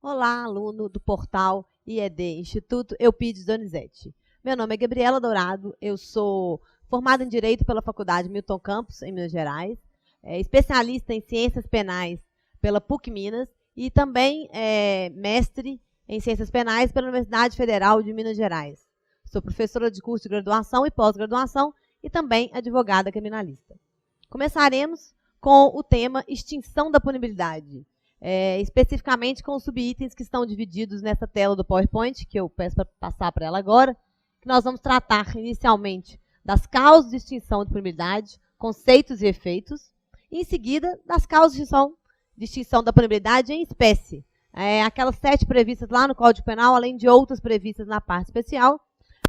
Olá, aluno do portal IED, Instituto Eupides Donizete. Meu nome é Gabriela Dourado, eu sou formada em Direito pela Faculdade Milton Campos, em Minas Gerais, especialista em Ciências Penais pela PUC Minas e também mestre em Ciências Penais pela Universidade Federal de Minas Gerais. Sou professora de curso de graduação e pós-graduação e também advogada criminalista. Começaremos com o tema extinção da punibilidade. Especificamente com os subitens que estão divididos nessa tela do PowerPoint, que eu peço para passar para ela agora, que nós vamos tratar inicialmente das causas de extinção de punibilidade, conceitos e efeitos, e em seguida das causas de extinção da punibilidade em espécie, aquelas 7 previstas lá no Código Penal, além de outras previstas na parte especial,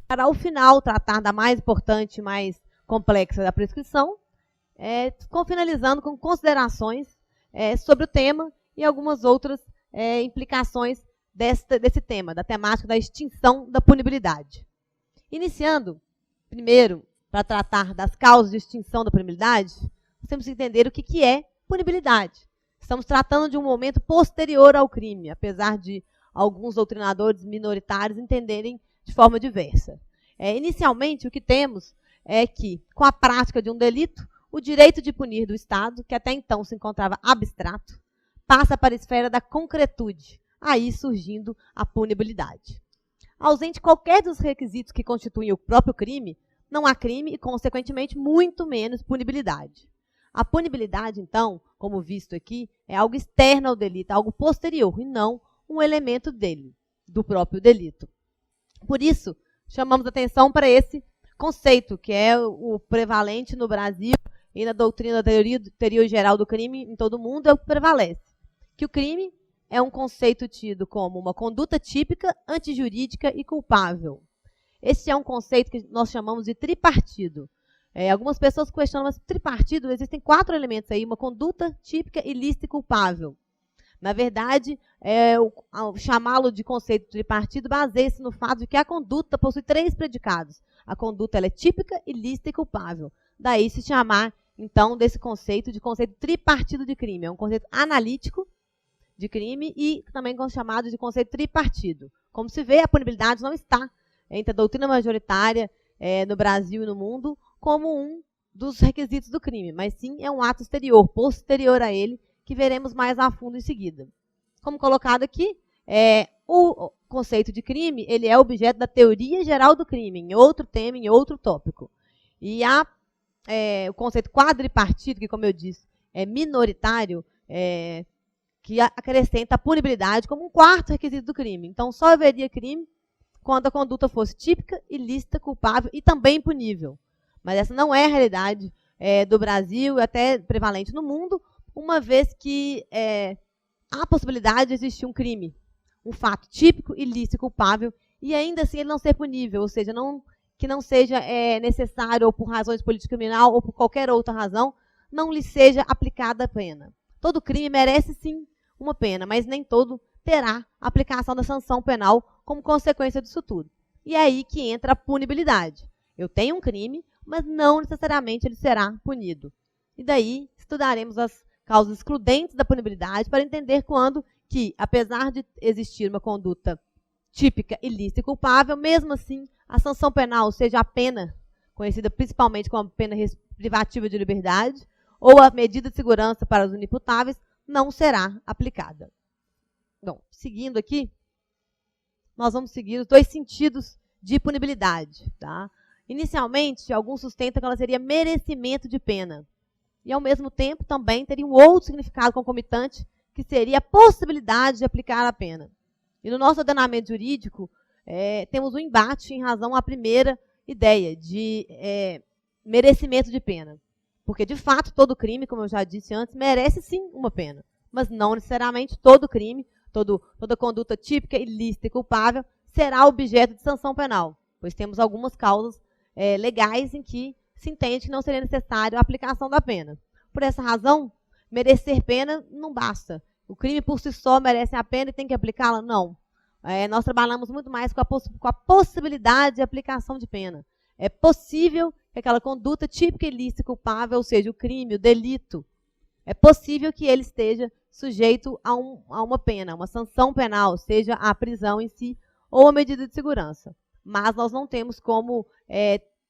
para ao final tratar da mais importante e mais complexa da prescrição, finalizando com considerações sobre o tema e algumas outras implicações desse tema, da temática da extinção da punibilidade. Iniciando, primeiro, para tratar das causas de extinção da punibilidade, nós temos que entender o que é punibilidade. Estamos tratando de um momento posterior ao crime, apesar de alguns doutrinadores minoritários entenderem de forma diversa. Inicialmente, o que temos é que, com a prática de um delito, o direito de punir do Estado, que até então se encontrava abstrato, passa para a esfera da concretude, aí surgindo a punibilidade. Ausente qualquer dos requisitos que constituem o próprio crime, não há crime e, consequentemente, muito menos punibilidade. A punibilidade, então, como visto aqui, é algo externo ao delito, algo posterior, e não um elemento dele, do próprio delito. Por isso, chamamos atenção para esse conceito, que é o prevalente no Brasil e na doutrina da teoria geral do crime em todo o mundo, é o que prevalece. Que o crime é um conceito tido como uma conduta típica, antijurídica e culpável. Esse é um conceito que nós chamamos de tripartido. Algumas pessoas questionam, mas tripartido, existem 4 elementos aí, uma conduta típica, ilícita e culpável. Na verdade, chamá-lo de conceito tripartido baseia-se no fato de que a conduta possui 3 predicados. A conduta ela é típica, ilícita e culpável. Daí se chamar, então, desse conceito de conceito tripartido de crime. É um conceito analítico de crime e também chamado de conceito tripartido. Como se vê, a punibilidade não está entre a doutrina majoritária no Brasil e no mundo como um dos requisitos do crime, mas sim é um ato exterior, posterior a ele, que veremos mais a fundo em seguida. Como colocado aqui, o conceito de crime ele é objeto da teoria geral do crime, em outro tema, em outro tópico. E o conceito quadripartido, que, como eu disse, é minoritário, que acrescenta a punibilidade como um 4º requisito do crime. Então, só haveria crime quando a conduta fosse típica, ilícita, culpável e também punível. Mas essa não é a realidade do Brasil e até prevalente no mundo, uma vez que há a possibilidade de existir um crime, um fato típico, ilícito e culpável, e ainda assim ele não ser punível, ou seja, que não seja necessário, ou por razões de política criminal, ou por qualquer outra razão, não lhe seja aplicada a pena. Todo crime merece, sim, uma pena, mas nem todo terá aplicação da sanção penal como consequência disso tudo. E é aí que entra a punibilidade. Eu tenho um crime, mas não necessariamente ele será punido. E daí estudaremos as causas excludentes da punibilidade para entender quando que, apesar de existir uma conduta típica, ilícita e culpável, mesmo assim, a sanção penal, seja a pena, conhecida principalmente como pena privativa de liberdade, ou a medida de segurança para os inimputáveis, não será aplicada. Bom, seguindo aqui, nós vamos seguir os 2 sentidos de punibilidade. Tá? Inicialmente, alguns sustentam que ela seria merecimento de pena. E, ao mesmo tempo, também teria um outro significado concomitante, que seria a possibilidade de aplicar a pena. E no nosso ordenamento jurídico, temos um embate em razão à primeira ideia de merecimento de pena. Porque, de fato, todo crime, como eu já disse antes, merece sim uma pena. Mas não necessariamente todo crime, toda conduta típica, ilícita e culpável será objeto de sanção penal. Pois temos algumas causas legais em que se entende que não seria necessário a aplicação da pena. Por essa razão, merecer pena não basta. O crime por si só merece a pena e tem que aplicá-la? Não. Nós trabalhamos muito mais com a possibilidade de aplicação de pena. É possível que aquela conduta típica, ilícita e culpável, ou seja, o crime, o delito, é possível que ele esteja sujeito a uma pena, uma sanção penal, seja a prisão em si ou a medida de segurança. Mas nós não temos como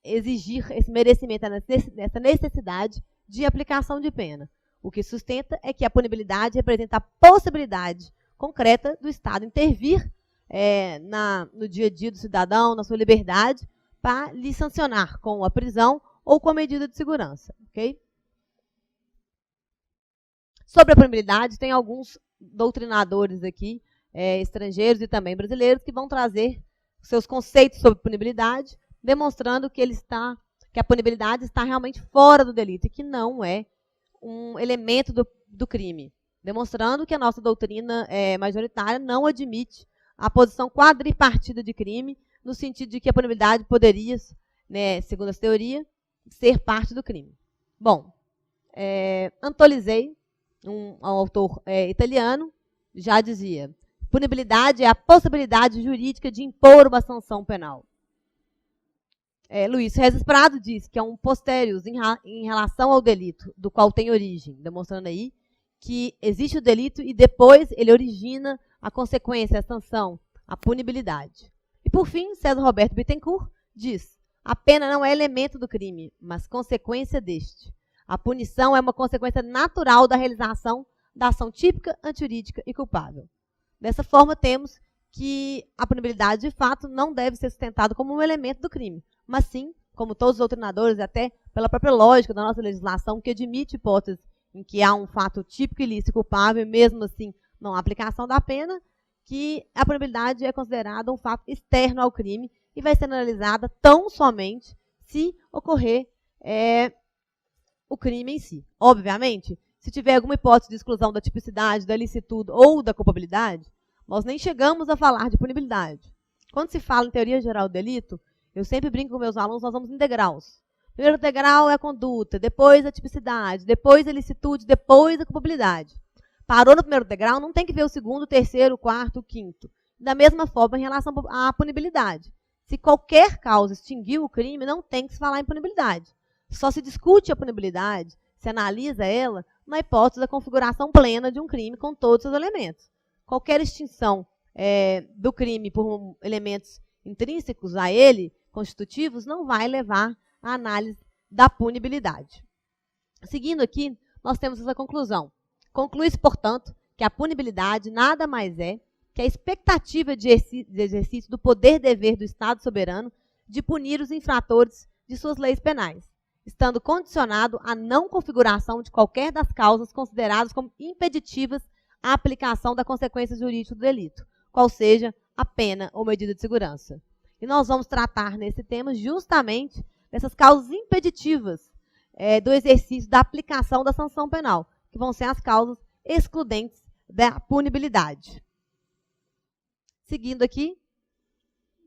exigir esse merecimento, essa necessidade de aplicação de pena. O que sustenta é que a punibilidade representa a possibilidade concreta do Estado intervir no dia a dia do cidadão, na sua liberdade, para lhe sancionar com a prisão ou com a medida de segurança. Okay? Sobre a punibilidade, tem alguns doutrinadores aqui, estrangeiros e também brasileiros, que vão trazer seus conceitos sobre punibilidade, demonstrando que a punibilidade está realmente fora do delito e que não é um elemento do crime, demonstrando que a nossa doutrina majoritária não admite a posição quadripartida de crime, no sentido de que a punibilidade poderia, segundo essa teoria, ser parte do crime. Bom, Antolizei, um autor italiano, já dizia: punibilidade é a possibilidade jurídica de impor uma sanção penal. Luiz Rezes Prado diz que é um posterius em relação ao delito, do qual tem origem, demonstrando aí que existe o delito e depois ele origina a consequência, a sanção, a punibilidade. E por fim, César Roberto Bittencourt diz: a pena não é elemento do crime, mas consequência deste. A punição é uma consequência natural da realização da ação típica, antijurídica e culpável. Dessa forma, temos que a punibilidade, de fato, não deve ser sustentada como um elemento do crime, mas sim, como todos os doutrinadores, até pela própria lógica da nossa legislação, que admite hipóteses em que há um fato típico, ilícito e culpável, e mesmo assim não há aplicação da pena, que a punibilidade é considerada um fato externo ao crime e vai ser analisada tão somente se ocorrer o crime em si. Obviamente, se tiver alguma hipótese de exclusão da tipicidade, da licitude ou da culpabilidade, nós nem chegamos a falar de punibilidade. Quando se fala em teoria geral do delito, eu sempre brinco com meus alunos, nós vamos em degraus. Primeiro degrau é a conduta, depois a tipicidade, depois a licitude, depois a culpabilidade. Parou no primeiro degrau, não tem que ver o segundo, o terceiro, o quarto, o quinto. Da mesma forma, em relação à punibilidade. Se qualquer causa extinguiu o crime, não tem que se falar em punibilidade. Só se discute a punibilidade, se analisa ela, na hipótese da configuração plena de um crime com todos os seus elementos. Qualquer extinção do crime por elementos intrínsecos a ele, constitutivos, não vai levar à análise da punibilidade. Seguindo aqui, nós temos essa conclusão. Conclui-se, portanto, que a punibilidade nada mais é que a expectativa de exercício do poder-dever do Estado soberano de punir os infratores de suas leis penais, estando condicionado à não configuração de qualquer das causas consideradas como impeditivas à aplicação da consequência jurídica do delito, qual seja a pena ou medida de segurança. E nós vamos tratar nesse tema justamente dessas causas impeditivas do exercício da aplicação da sanção penal, que vão ser as causas excludentes da punibilidade. Seguindo aqui,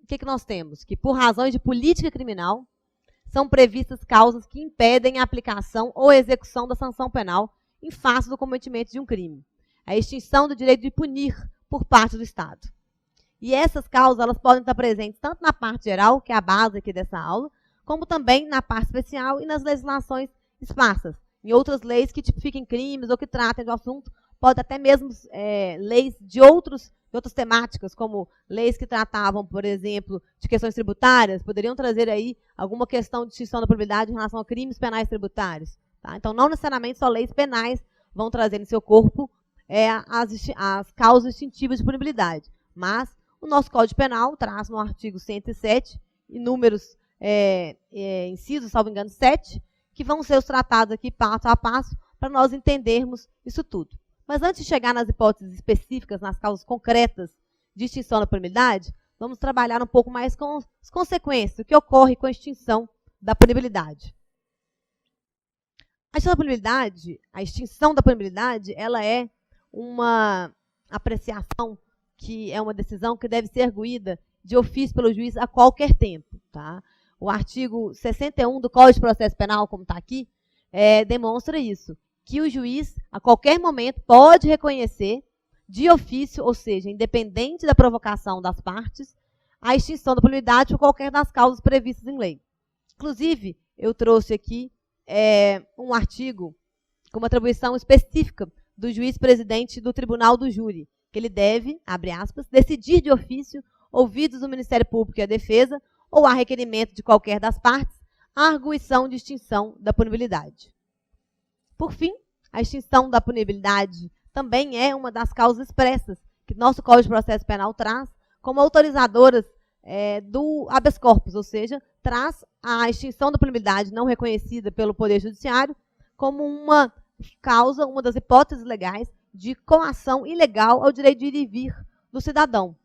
o que nós temos? Que por razões de política criminal, são previstas causas que impedem a aplicação ou execução da sanção penal em face do cometimento de um crime. A extinção do direito de punir por parte do Estado. E essas causas elas podem estar presentes tanto na parte geral, que é a base aqui dessa aula, como também na parte especial e nas legislações esparsas. Em outras leis que tipifiquem crimes ou que tratem do assunto, pode até mesmo leis de outras temáticas, como leis que tratavam, por exemplo, de questões tributárias, poderiam trazer aí alguma questão de extinção da punibilidade em relação a crimes penais tributários. Tá? Então, não necessariamente só leis penais vão trazer em seu corpo as causas extintivas de punibilidade, mas o nosso Código Penal traz no artigo 107, inúmeros incisos, salvo engano, 7, que vão ser os tratados aqui passo a passo, para nós entendermos isso tudo. Mas antes de chegar nas hipóteses específicas, nas causas concretas de extinção da punibilidade, vamos trabalhar um pouco mais com as consequências, o que ocorre com a extinção da punibilidade. A extinção da punibilidade, ela é uma apreciação, que é uma decisão que deve ser arguída de ofício pelo juiz a qualquer tempo. Tá? O artigo 61 do Código de Processo Penal, como está aqui, demonstra isso, que o juiz, a qualquer momento, pode reconhecer de ofício, ou seja, independente da provocação das partes, a extinção da punibilidade por qualquer das causas previstas em lei. Inclusive, eu trouxe aqui um artigo com uma atribuição específica do juiz-presidente do tribunal do júri, que ele deve, abre aspas, decidir de ofício, ouvidos o Ministério Público e a defesa, ou a requerimento de qualquer das partes, a arguição de extinção da punibilidade. Por fim, a extinção da punibilidade também é uma das causas expressas que nosso Código de Processo Penal traz como autorizadoras do habeas corpus, ou seja, traz a extinção da punibilidade não reconhecida pelo Poder Judiciário como uma causa, uma das hipóteses legais de coação ilegal ao direito de ir e vir do cidadão,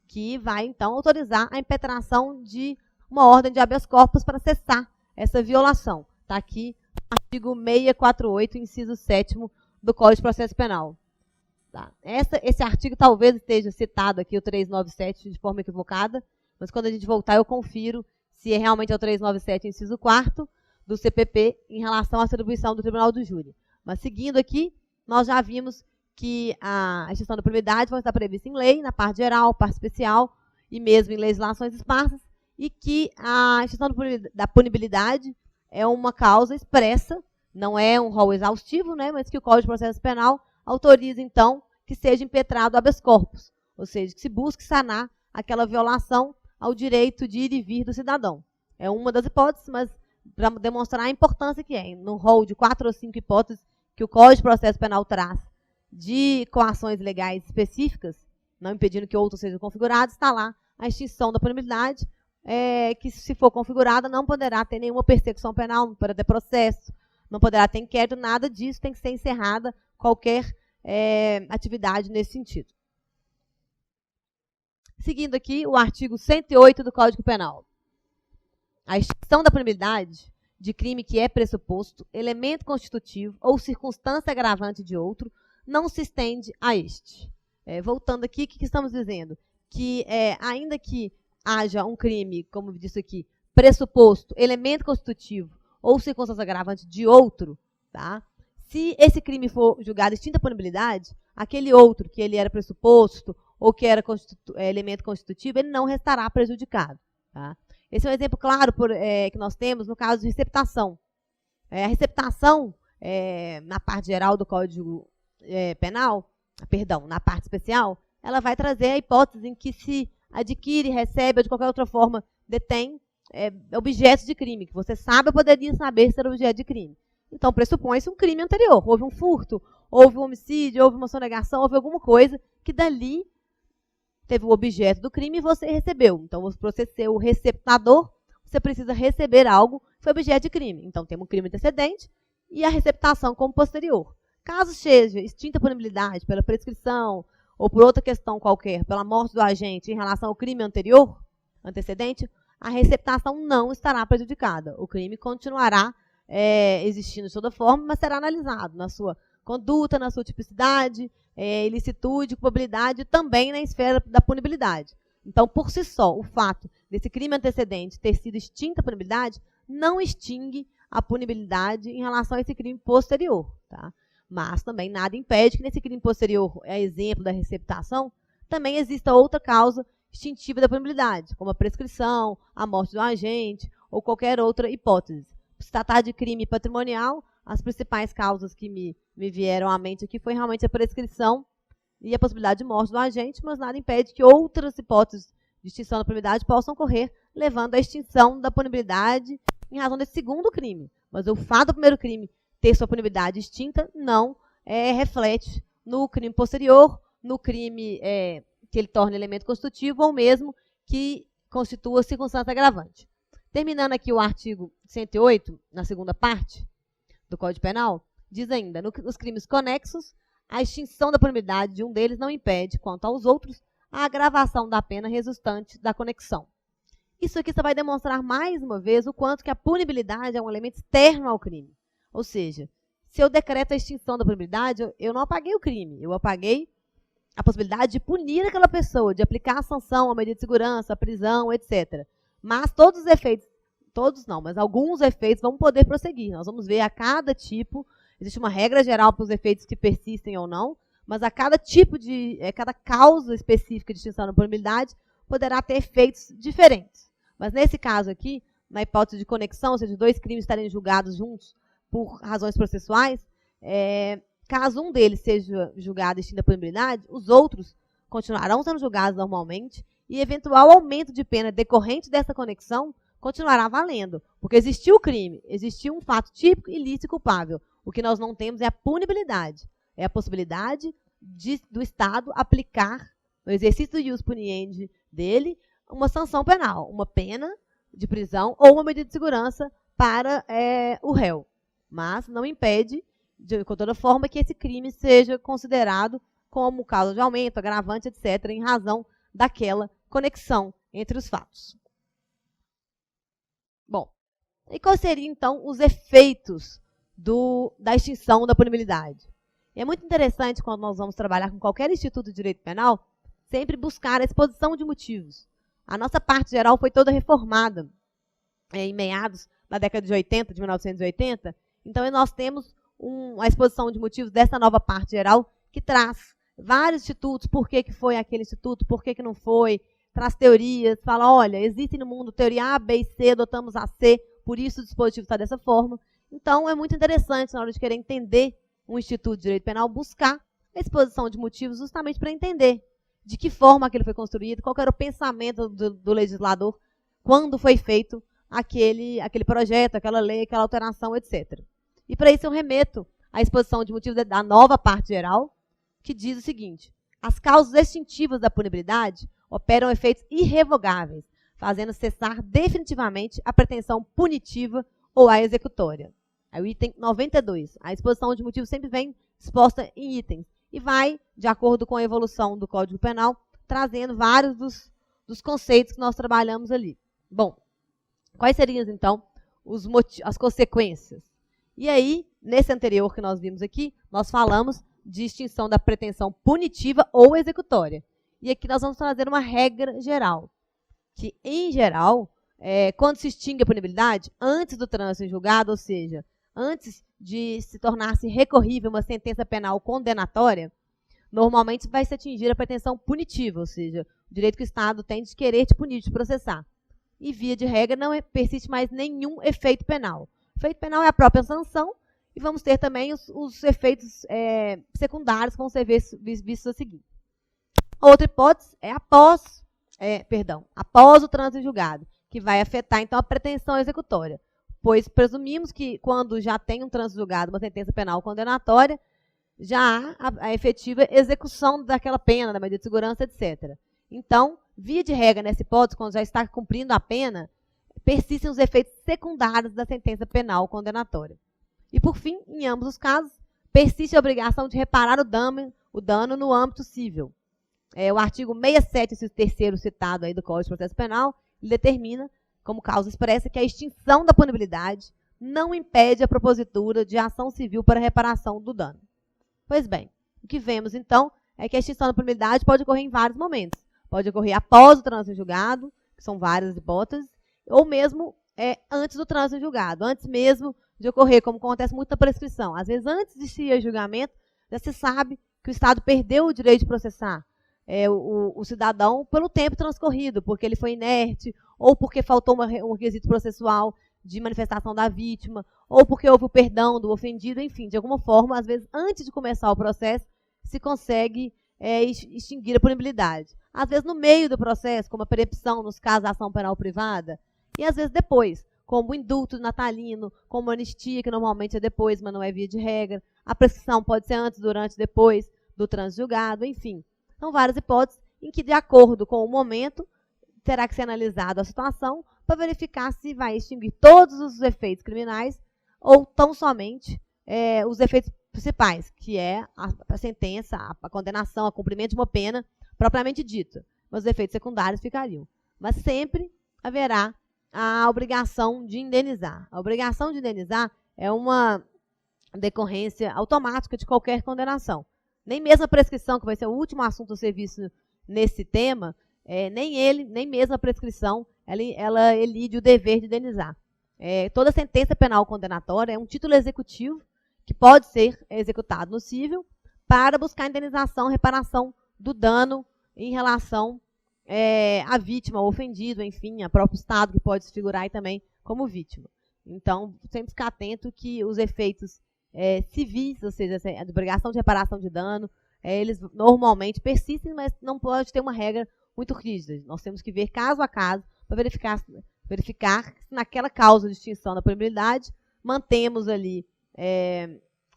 que vai, então, autorizar a impetração de uma ordem de habeas corpus para cessar essa violação. Está aqui o artigo 648, inciso 7º do Código de Processo Penal. Tá? Esse artigo talvez esteja citado aqui, o 397, de forma equivocada, mas quando a gente voltar eu confiro se realmente é o 397, inciso 4º do CPP, em relação à atribuição do Tribunal do Júri. Mas seguindo aqui, nós já vimos que a extinção da punibilidade vai estar prevista em lei, na parte geral, parte especial, e mesmo em legislações esparsas, e que a extinção da punibilidade é uma causa expressa, não é um rol exaustivo, né, mas que o Código de Processo Penal autoriza, então, que seja impetrado habeas corpus, ou seja, que se busque sanar aquela violação ao direito de ir e vir do cidadão. É uma das hipóteses, mas para demonstrar a importância que é, no rol de 4 ou 5 hipóteses que o Código de Processo Penal traz de coações legais específicas, não impedindo que outros sejam configurados, está lá a extinção da punibilidade, que se for configurada não poderá ter nenhuma persecução penal, não poderá ter processo, não poderá ter inquérito, nada disso, tem que ser encerrada qualquer atividade nesse sentido. Seguindo aqui o artigo 108 do Código Penal. A extinção da punibilidade de crime que é pressuposto, elemento constitutivo ou circunstância agravante de outro, não se estende a este. Voltando aqui, o que estamos dizendo? Que ainda que haja um crime, como disse aqui, pressuposto, elemento constitutivo ou circunstância agravante de outro, tá? Se esse crime for julgado extinta a punibilidade, aquele outro que ele era pressuposto ou que era elemento constitutivo, ele não restará prejudicado. Tá? Esse é um exemplo claro que nós temos no caso de receptação. A receptação, na parte geral do Código Penal, perdão, na parte especial, ela vai trazer a hipótese em que se adquire, recebe ou de qualquer outra forma detém objetos de crime, que você sabe ou poderia saber se era objeto de crime. Então, pressupõe-se um crime anterior. Houve um furto, houve um homicídio, houve uma sonegação, houve alguma coisa que dali teve o objeto do crime e você recebeu. Então, para você ser o receptador, você precisa receber algo que foi objeto de crime. Então, temos um crime antecedente e a receptação como posterior. Caso seja extinta a punibilidade pela prescrição ou por outra questão qualquer, pela morte do agente em relação ao crime anterior, antecedente, a receptação não estará prejudicada. O crime continuará existindo de toda forma, mas será analisado na sua conduta, na sua tipicidade, ilicitude, culpabilidade, também na esfera da punibilidade. Então, por si só, o fato desse crime antecedente ter sido extinta a punibilidade não extingue a punibilidade em relação a esse crime posterior. Tá? Mas também nada impede que nesse crime posterior, a exemplo da receptação, também exista outra causa extintiva da punibilidade, como a prescrição, a morte do agente ou qualquer outra hipótese. Se tratar de crime patrimonial, as principais causas que me vieram à mente aqui foi realmente a prescrição e a possibilidade de morte do agente, mas nada impede que outras hipóteses de extinção da punibilidade possam ocorrer, levando à extinção da punibilidade em razão desse segundo crime. Mas o fato do primeiro crime ter sua punibilidade extinta não reflete no crime posterior, no crime que ele torna elemento constitutivo ou mesmo que constitua circunstância agravante. Terminando aqui o artigo 108, na segunda parte do Código Penal, diz ainda, nos crimes conexos, a extinção da punibilidade de um deles não impede, quanto aos outros, a agravação da pena resultante da conexão. Isso aqui só vai demonstrar mais uma vez o quanto que a punibilidade é um elemento externo ao crime. Ou seja, se eu decreto a extinção da punibilidade, eu não apaguei o crime, eu apaguei a possibilidade de punir aquela pessoa, de aplicar a sanção, a medida de segurança, a prisão, etc. Mas todos os efeitos, todos não, mas alguns efeitos vão poder prosseguir. Nós vamos ver a cada tipo, existe uma regra geral para os efeitos que persistem ou não, mas a cada tipo cada causa específica de extinção da punibilidade poderá ter efeitos diferentes. Mas nesse caso aqui, na hipótese de conexão, ou seja, dois crimes estarem julgados juntos por razões processuais, caso um deles seja julgado extinta a punibilidade, os outros continuarão sendo julgados normalmente e eventual aumento de pena decorrente dessa conexão continuará valendo, porque existiu o crime, existiu um fato típico, ilícito e culpável. O que nós não temos é a punibilidade, é a possibilidade do Estado aplicar, no exercício do ius puniendi dele, uma sanção penal, uma pena de prisão ou uma medida de segurança para o réu. Mas não impede, de toda forma, que esse crime seja considerado como causa de aumento, agravante, etc., em razão daquela conexão entre os fatos. Bom, e quais seriam, então, os efeitos da extinção da punibilidade? E é muito interessante, quando nós vamos trabalhar com qualquer instituto de direito penal, sempre buscar a exposição de motivos. A nossa parte geral foi toda reformada em meados da década de 80, de 1980. Então, nós temos a exposição de motivos dessa nova parte geral que traz vários institutos, por que foi aquele instituto, por que não foi, traz teorias, fala, olha, existe no mundo teoria A, B e C, adotamos a C, por isso o dispositivo está dessa forma. Então, é muito interessante, na hora de querer entender um instituto de direito penal, buscar a exposição de motivos justamente para entender de que forma aquilo foi construído, qual era o pensamento do legislador quando foi feito aquele projeto, aquela lei, aquela alteração, etc. E para isso eu remeto à exposição de motivos da nova parte geral, que diz o seguinte: as causas extintivas da punibilidade operam efeitos irrevogáveis, fazendo cessar definitivamente a pretensão punitiva ou a executória. Aí o item 92. A exposição de motivos sempre vem exposta em itens e vai, de acordo com a evolução do Código Penal, trazendo vários dos conceitos que nós trabalhamos ali. Bom, quais seriam, então, as consequências? E aí, nesse anterior que nós vimos aqui, nós falamos de extinção da pretensão punitiva ou executória. E aqui nós vamos trazer uma regra geral, que, em geral, quando se extingue a punibilidade, antes do trânsito em julgado, ou seja, antes de se tornar-se recorrível uma sentença penal condenatória, normalmente vai se atingir a pretensão punitiva, ou seja, o direito que o Estado tem de querer te punir, de processar. E, via de regra, não persiste mais nenhum efeito penal. O efeito penal é a própria sanção, e vamos ter também os efeitos secundários que vão ser vistos a seguir. Outra hipótese é após o trânsito em julgado, que vai afetar, então, a pretensão executória, pois presumimos que, quando já tem um trânsito julgado, uma sentença penal condenatória, já há a efetiva execução daquela pena, da medida de segurança, etc. Então, via de regra, nessa hipótese, quando já está cumprindo a pena, persistem os efeitos secundários da sentença penal condenatória. E, por fim, em ambos os casos, persiste a obrigação de reparar o dano no âmbito civil. O artigo 67, esse terceiro citado aí do Código de Processo Penal, ele determina, como causa expressa, que a extinção da punibilidade não impede a propositura de ação civil para reparação do dano. Pois bem, o que vemos, então, é que a extinção da punibilidade pode ocorrer em vários momentos. Pode ocorrer após o trânsito em julgado, que são várias hipóteses, ou mesmo antes do trânsito em julgado, antes mesmo de ocorrer, como acontece muito na prescrição. Às vezes, antes de se ir julgamento, já se sabe que o Estado perdeu o direito de processar o cidadão pelo tempo transcorrido, porque ele foi inerte, ou porque faltou um requisito processual de manifestação da vítima, ou porque houve o perdão do ofendido, enfim, de alguma forma, às vezes, antes de começar o processo, se consegue extinguir a punibilidade. Às vezes, no meio do processo, como a percepção nos casos da ação penal privada, e às vezes depois, como o indulto natalino, como a anistia, que normalmente é depois, mas não é via de regra. A prescrição pode ser antes, durante, depois do trânsito julgado, enfim. São várias hipóteses em que, de acordo com o momento, terá que ser analisada a situação para verificar se vai extinguir todos os efeitos criminais ou tão somente os efeitos principais, que é a sentença, a condenação, o cumprimento de uma pena propriamente dita. Mas os efeitos secundários ficariam. Mas sempre haverá a obrigação de indenizar. A obrigação de indenizar é uma decorrência automática de qualquer condenação. Nem mesmo a prescrição, que vai ser o último assunto a ser visto nesse tema, nem mesmo a prescrição, ela elide o dever de indenizar. Toda sentença penal condenatória é um título executivo que pode ser executado no cível para buscar indenização, reparação do dano em relação à vítima, ao ofendido, enfim, ao próprio Estado, que pode se figurar aí também como vítima. Então, sempre ficar atento que os efeitos civis, ou seja, a obrigação de reparação de dano, eles normalmente persistem, mas não pode ter uma regra muito rígida. Nós temos que ver caso a caso para verificar se naquela causa de extinção da punibilidade mantemos ali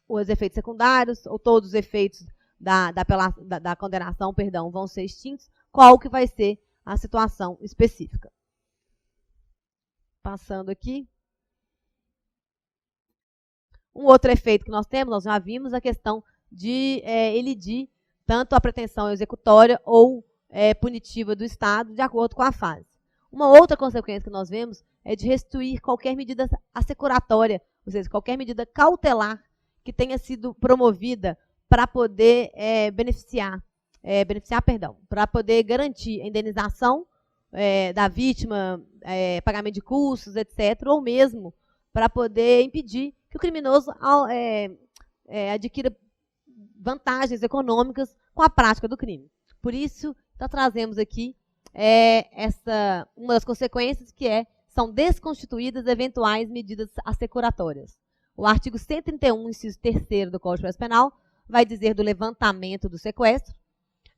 os efeitos secundários ou todos os efeitos da condenação, perdão, vão ser extintos, qual que vai ser a situação específica. Passando aqui. Um outro efeito que nós temos, nós já vimos a questão de elidir tanto a pretensão executória ou punitiva do Estado, de acordo com a fase. Uma outra consequência que nós vemos é de restituir qualquer medida assecuratória, ou seja, qualquer medida cautelar que tenha sido promovida para poder para poder garantir a indenização da vítima, pagamento de custos, etc., ou mesmo para poder impedir que o criminoso adquira vantagens econômicas com a prática do crime. Por isso, nós trazemos aqui uma das consequências que são desconstituídas eventuais medidas assecuratórias. O artigo 131, inciso 3º do Código de Processo Penal, vai dizer do levantamento do sequestro,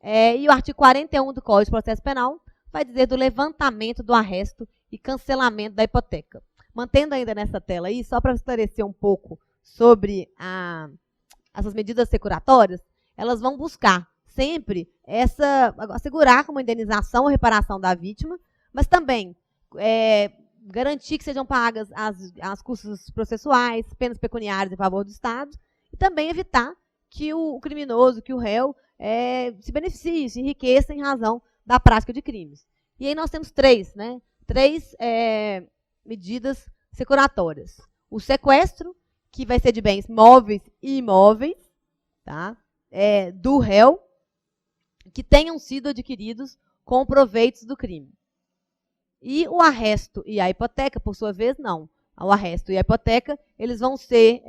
e o artigo 41 do Código de Processo Penal vai dizer do levantamento do arresto e cancelamento da hipoteca. Mantendo ainda nessa tela aí, só para esclarecer um pouco sobre essas medidas assecuratórias, elas vão buscar sempre assegurar uma indenização ou reparação da vítima, mas também garantir que sejam pagas as custos processuais, penas pecuniárias em favor do Estado, e também evitar que o criminoso, que o réu, se beneficie, se enriqueça em razão da prática de crimes. E aí nós temos três medidas securatórias. O sequestro, que vai ser de bens móveis e imóveis, tá? Do réu, que tenham sido adquiridos com proveitos do crime. E o arresto e a hipoteca, por sua vez, não. O arresto e a hipoteca, eles vão ser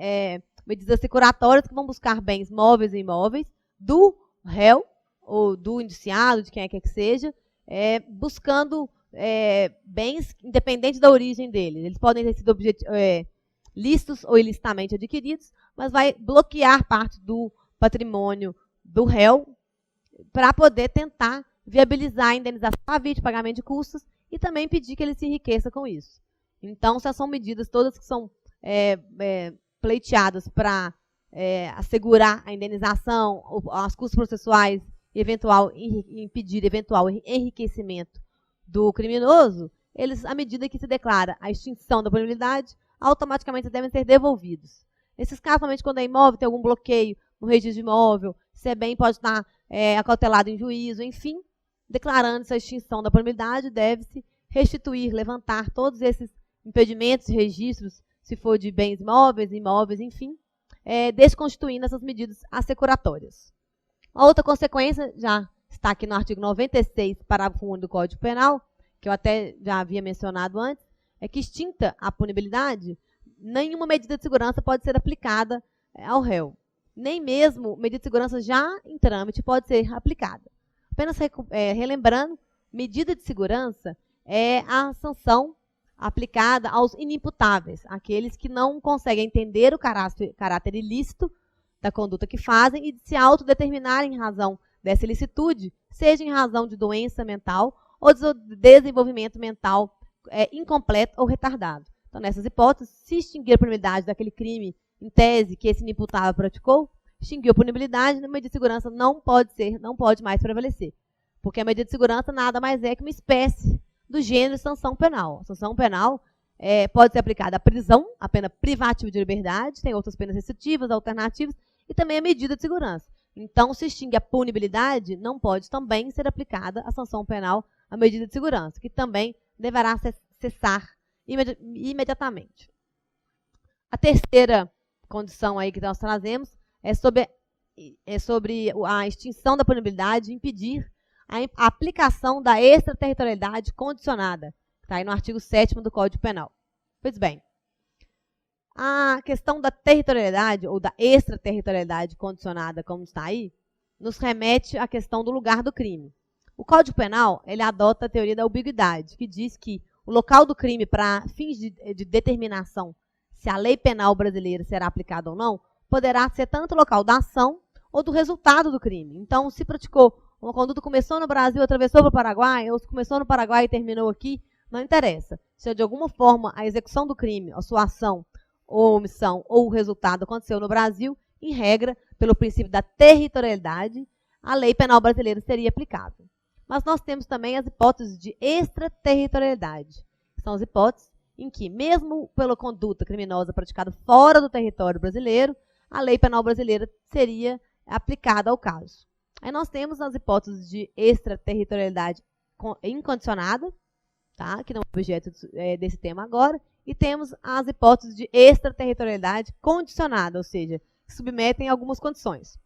medidas securatórias que vão buscar bens móveis e imóveis do réu, ou do indiciado, de quem é que seja, buscando bens independente da origem deles. Eles podem ter sido lícitos ou ilicitamente adquiridos, mas vai bloquear parte do patrimônio do réu para poder tentar viabilizar a indenização da vítima, pagamento de custos e também impedir que ele se enriqueça com isso. Então, essas são medidas todas que são pleiteadas para assegurar a indenização, os custos processuais e impedir eventual enriquecimento do criminoso, à medida que se declara a extinção da punibilidade, automaticamente devem ser devolvidos. Nesses casos, somente quando é imóvel, tem algum bloqueio no registro de imóvel, se é bem, pode estar acautelado em juízo, enfim, declarando-se a extinção da punibilidade, deve-se restituir, levantar todos esses impedimentos, registros, se for de bens móveis, imóveis, enfim, desconstituindo essas medidas assecuratórias. A outra consequência, já está aqui no artigo 96, parágrafo 1 do Código Penal, que eu até já havia mencionado antes, é que, extinta a punibilidade, nenhuma medida de segurança pode ser aplicada ao réu. Nem mesmo medida de segurança já em trâmite pode ser aplicada. Apenas relembrando, medida de segurança é a sanção aplicada aos inimputáveis, aqueles que não conseguem entender o caráter ilícito da conduta que fazem e se autodeterminarem em razão dessa ilicitude, seja em razão de doença mental ou de desenvolvimento mental incompleto ou retardado. Então, nessas hipóteses, se extinguir a punibilidade daquele crime em tese que esse inimputável praticou, extinguiu a punibilidade, a medida de segurança não pode mais prevalecer. Porque a medida de segurança nada mais é que uma espécie do gênero de sanção penal. A sanção penal pode ser aplicada a prisão, a pena privativa de liberdade, tem outras penas restritivas, alternativas, e também a medida de segurança. Então, se extingue a punibilidade, não pode também ser aplicada a sanção penal, a medida de segurança, que também deverá cessar imediatamente. A terceira condição aí que nós trazemos é sobre a extinção da punibilidade impedir a aplicação da extraterritorialidade condicionada, que está aí no artigo 7º do Código Penal. Pois bem, a questão da territorialidade ou da extraterritorialidade condicionada, como está aí, nos remete à questão do lugar do crime. O Código Penal ele adota a teoria da ambiguidade, que diz que o local do crime para fins de determinação se a lei penal brasileira será aplicada ou não, poderá ser tanto o local da ação ou do resultado do crime. Então, se praticou uma conduta, começou no Brasil, atravessou para o Paraguai, ou se começou no Paraguai e terminou aqui, não interessa. Se de alguma forma a execução do crime, a sua ação ou omissão ou o resultado aconteceu no Brasil, em regra, pelo princípio da territorialidade, a lei penal brasileira seria aplicável. Mas nós temos também as hipóteses de extraterritorialidade. São as hipóteses em que, mesmo pela conduta criminosa praticada fora do território brasileiro, a lei penal brasileira seria aplicada ao caso. Aí nós temos as hipóteses de extraterritorialidade incondicionada, tá? Que não é objeto desse tema agora, e temos as hipóteses de extraterritorialidade condicionada, ou seja, que submetem a algumas condições.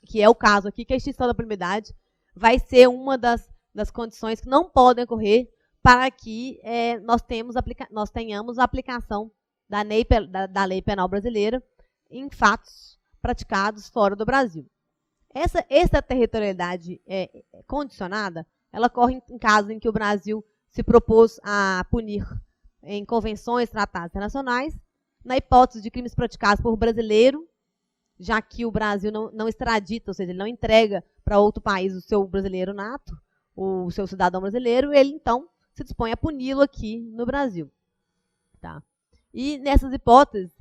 Que é o caso aqui, que a extinção da punibilidade vai ser uma das condições que não podem ocorrer para que nós tenhamos a aplicação da lei penal brasileira em fatos praticados fora do Brasil. Essa extraterritorialidade condicionada, ela ocorre em casos em que o Brasil se propôs a punir em convenções, tratados internacionais, na hipótese de crimes praticados por brasileiro, já que o Brasil não extradita, ou seja, ele não entrega para outro país o seu brasileiro nato, o seu cidadão brasileiro, ele então se dispõe a puni-lo aqui no Brasil. Tá? E nessas hipóteses,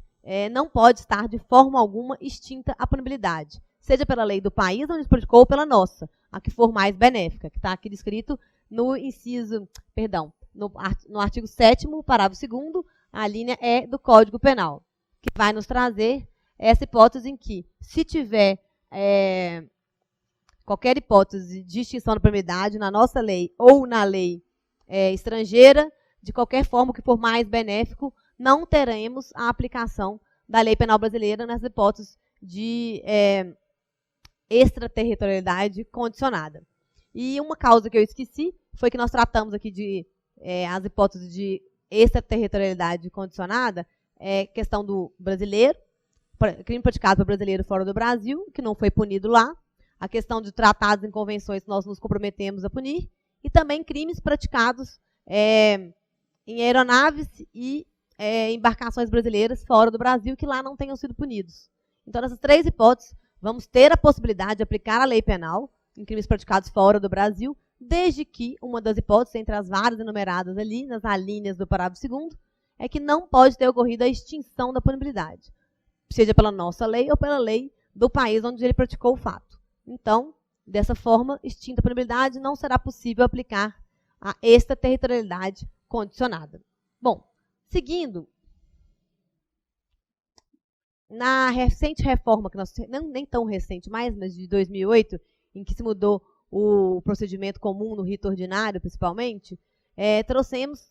não pode estar de forma alguma extinta a punibilidade, seja pela lei do país onde se praticou ou pela nossa, a que for mais benéfica, que está aqui descrito no inciso, perdão, no artigo 7º, parágrafo 2º, a linha E do Código Penal, que vai nos trazer essa hipótese em que, se tiver qualquer hipótese de extinção da punibilidade na nossa lei ou na lei estrangeira, de qualquer forma que for mais benéfico, não teremos a aplicação da lei penal brasileira nas hipóteses de extraterritorialidade condicionada. E uma causa que eu esqueci foi que nós tratamos aqui de as hipóteses de extraterritorialidade condicionada, questão do brasileiro, crime praticado por brasileiro fora do Brasil, que não foi punido lá, a questão de tratados em convenções que nós nos comprometemos a punir, e também crimes praticados em aeronaves e embarcações brasileiras fora do Brasil que lá não tenham sido punidos. Então, nessas três hipóteses, vamos ter a possibilidade de aplicar a lei penal em crimes praticados fora do Brasil, desde que uma das hipóteses, entre as várias enumeradas ali, nas alíneas do parágrafo 2º, é que não pode ter ocorrido a extinção da punibilidade, seja pela nossa lei ou pela lei do país onde ele praticou o fato. Então, dessa forma, extinta a punibilidade, não será possível aplicar a extraterritorialidade condicionada. Bom, seguindo, na recente reforma, que nós, nem tão recente mais, mas de 2008, em que se mudou o procedimento comum no rito ordinário, principalmente, trouxemos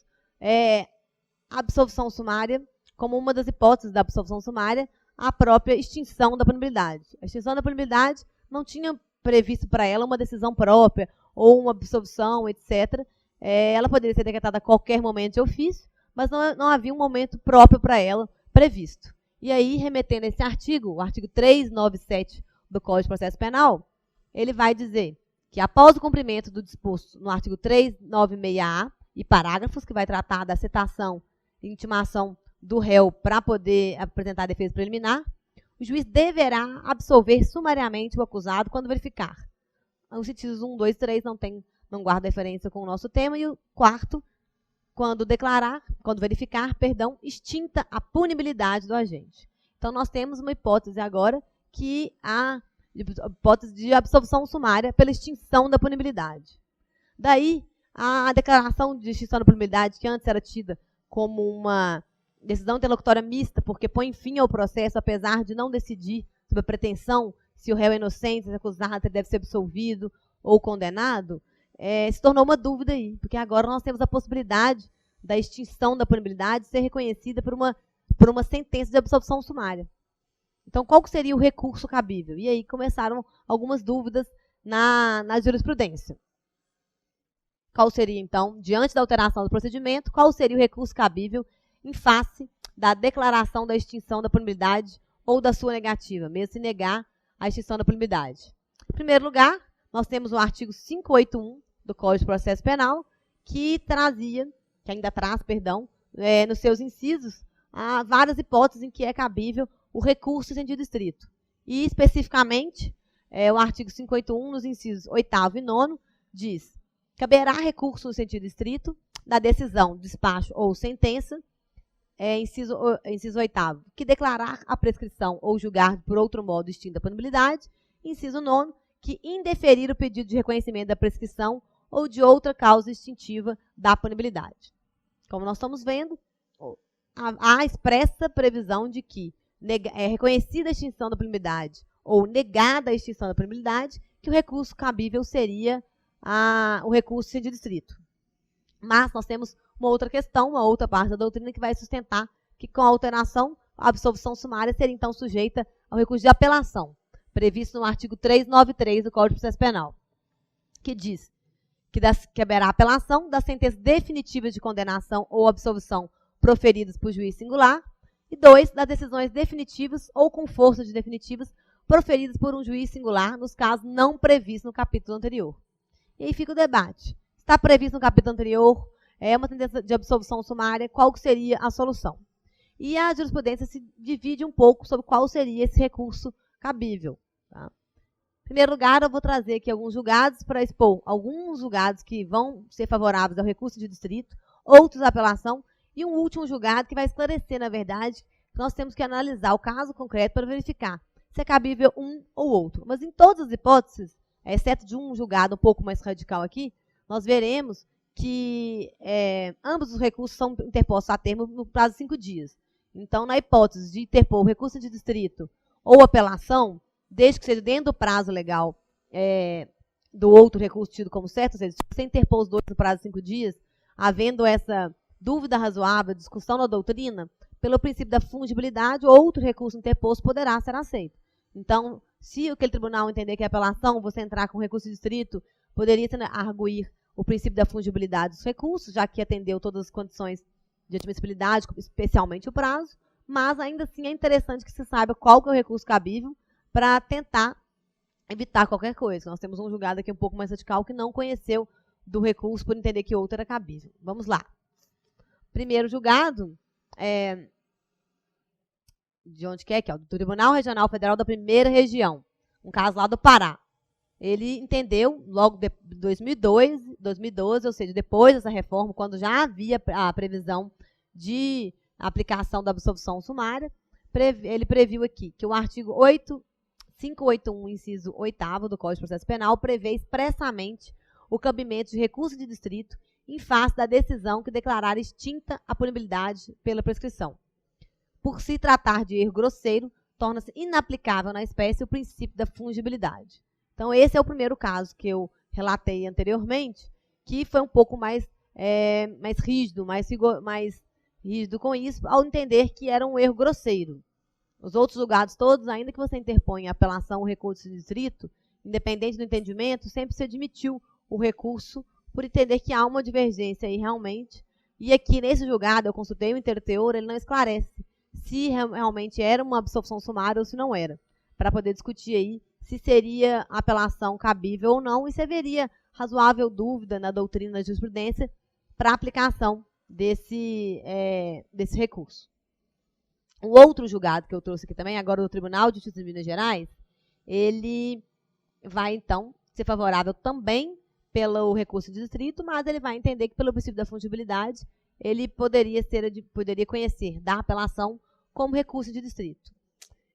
a absolvição sumária como uma das hipóteses da absolvição sumária, a própria extinção da punibilidade. A extinção da punibilidade não tinha previsto para ela uma decisão própria ou uma absolvição, etc. Ela poderia ser decretada a qualquer momento de ofício, mas não havia um momento próprio para ela previsto. E aí, remetendo a esse artigo, o artigo 397 do Código de Processo Penal, ele vai dizer que após o cumprimento do disposto no artigo 396-A e parágrafos, que vai tratar da citação e intimação do réu para poder apresentar a defesa preliminar, o juiz deverá absolver sumariamente o acusado quando verificar. Os incisos 1, 2, 3 não guarda referência com o nosso tema, e o quarto, quando verificar, extinta a punibilidade do agente. Então, nós temos uma hipótese agora que a hipótese de absolvição sumária pela extinção da punibilidade. Daí, a declaração de extinção da punibilidade, que antes era tida como uma decisão interlocutória mista, porque põe fim ao processo, apesar de não decidir sobre a pretensão, se o réu é inocente, se é acusado, se deve ser absolvido ou condenado, se tornou uma dúvida aí, porque agora nós temos a possibilidade da extinção da punibilidade ser reconhecida por uma sentença de absolvição sumária. Então, qual seria o recurso cabível? E aí começaram algumas dúvidas na jurisprudência. Qual seria, então, diante da alteração do procedimento, qual seria o recurso cabível em face da declaração da extinção da punibilidade ou da sua negativa, mesmo se negar a extinção da punibilidade? Em primeiro lugar, nós temos o artigo 581 do Código de Processo Penal, que ainda traz, nos seus incisos, várias hipóteses em que é cabível o recurso em sentido estrito. E, especificamente, o artigo 581, nos incisos 8º e 9º, diz: caberá recurso no sentido estrito da decisão, despacho ou sentença, inciso 8º, que declarar a prescrição ou julgar por outro modo extinta a punibilidade. Inciso 9º, que indeferir o pedido de reconhecimento da prescrição ou de outra causa extintiva da punibilidade. Como nós estamos vendo, há expressa previsão de que, reconhecida a extinção da punibilidade ou negada a extinção da punibilidade, que o recurso cabível seria o recurso em sentido estrito. Mas nós temos uma outra questão, uma outra parte da doutrina que vai sustentar que, com a alteração, a absolvição sumária seria então sujeita ao recurso de apelação, previsto no artigo 393 do Código de Processo Penal, que diz que haverá apelação das sentenças definitivas de condenação ou absolvição proferidas por juiz singular, e 2, das decisões definitivas ou com força de definitivas proferidas por um juiz singular, nos casos não previstos no capítulo anterior. E aí fica o debate. Está previsto no capítulo anterior, uma sentença de absolvição sumária, qual seria a solução? E a jurisprudência se divide um pouco sobre qual seria esse recurso cabível. Tá? Em primeiro lugar, eu vou trazer aqui alguns julgados para expor alguns julgados que vão ser favoráveis ao recurso de distrito, outros à apelação, e um último julgado que vai esclarecer, na verdade, que nós temos que analisar o caso concreto para verificar se é cabível um ou outro. Mas em todas as hipóteses, exceto de um julgado um pouco mais radical aqui, nós veremos que ambos os recursos são interpostos a termo no prazo de 5 dias. Então, na hipótese de interpor o recurso de distrito ou apelação, desde que seja dentro do prazo legal do outro recurso tido como certo, ou seja, se você interpor os dois no prazo de 5 dias, havendo essa dúvida razoável, discussão na doutrina, pelo princípio da fungibilidade, outro recurso interposto poderá ser aceito. Então, se aquele tribunal entender que é apelação, você entrar com recurso de distrito, poderia arguir o princípio da fungibilidade dos recursos, já que atendeu todas as condições de admissibilidade, especialmente o prazo, mas ainda assim é interessante que se saiba qual que é o recurso cabível para tentar evitar qualquer coisa. Nós temos um julgado aqui um pouco mais radical que não conheceu do recurso por entender que outro era cabível. Vamos lá. Primeiro julgado de onde que é? Do Tribunal Regional Federal da Primeira Região, um caso lá do Pará. Ele entendeu, logo de 2012, ou seja, depois dessa reforma, quando já havia a previsão de aplicação da absolvição sumária, ele previu aqui que o artigo 581, inciso 8º do Código de Processo Penal, prevê expressamente o cabimento de recurso de distrito em face da decisão que declarar extinta a punibilidade pela prescrição. Por se tratar de erro grosseiro, torna-se inaplicável na espécie o princípio da fungibilidade. Então, esse é o primeiro caso que eu relatei anteriormente, que foi um pouco mais rígido, mais rígido com isso, ao entender que era um erro grosseiro. Os outros julgados todos, ainda que você interponha apelação ou recurso de distrito, independente do entendimento, sempre se admitiu o recurso por entender que há uma divergência aí realmente. E aqui, nesse julgado, eu consultei o interteor, ele não esclarece se realmente era uma absolvição sumária ou se não era, para poder discutir aí se seria apelação cabível ou não, e se haveria razoável dúvida na doutrina da jurisprudência para a aplicação desse recurso. Um outro julgado que eu trouxe aqui também, agora do Tribunal de Justiça de Minas Gerais, ele vai, então, ser favorável também pelo recurso de distrito, mas ele vai entender que, pelo princípio da fungibilidade, ele poderia conhecer da apelação como recurso de distrito.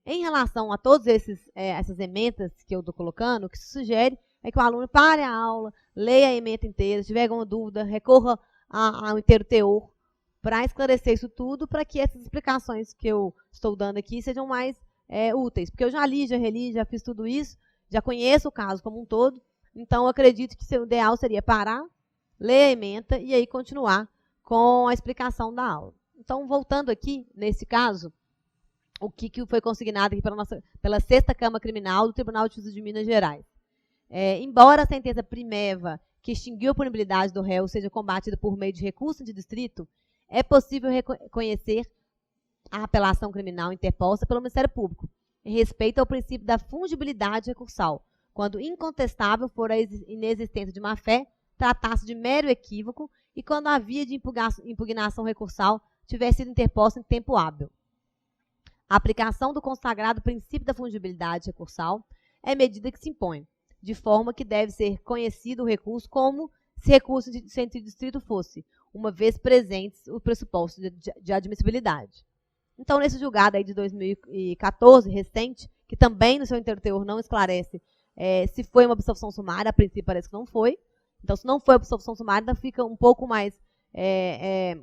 Em relação a todas essas emendas que eu estou colocando, o que se sugere é que o aluno pare a aula, leia a emenda inteira, se tiver alguma dúvida, recorra ao inteiro teor para esclarecer isso tudo, para que essas explicações que eu estou dando aqui sejam mais úteis. Porque eu já li, já reli, já fiz tudo isso, já conheço o caso como um todo, então eu acredito que o ideal seria parar, ler a emenda e aí continuar com a explicação da aula. Então, voltando aqui, nesse caso, o que foi consignado aqui pela 6ª Câmara Criminal do Tribunal de Justiça de Minas Gerais. Embora a sentença primeva que extinguiu a punibilidade do réu seja combatida por meio de recurso de distrito, é possível reconhecer a apelação criminal interposta pelo Ministério Público, em respeito ao princípio da fungibilidade recursal, quando incontestável for a inexistência de má-fé, tratasse de mero equívoco e quando a via de impugnação recursal tivesse sido interposta em tempo hábil. A aplicação do consagrado princípio da fungibilidade recursal é medida que se impõe, de forma que deve ser conhecido o recurso como se recurso de sentido estrito fosse, uma vez presentes os pressupostos de admissibilidade. Então, nesse julgado aí de 2014, recente, que também no seu interteor não esclarece se foi uma absolvição sumária, a princípio parece que não foi. Então, se não foi absolvição sumária, ainda fica um pouco mais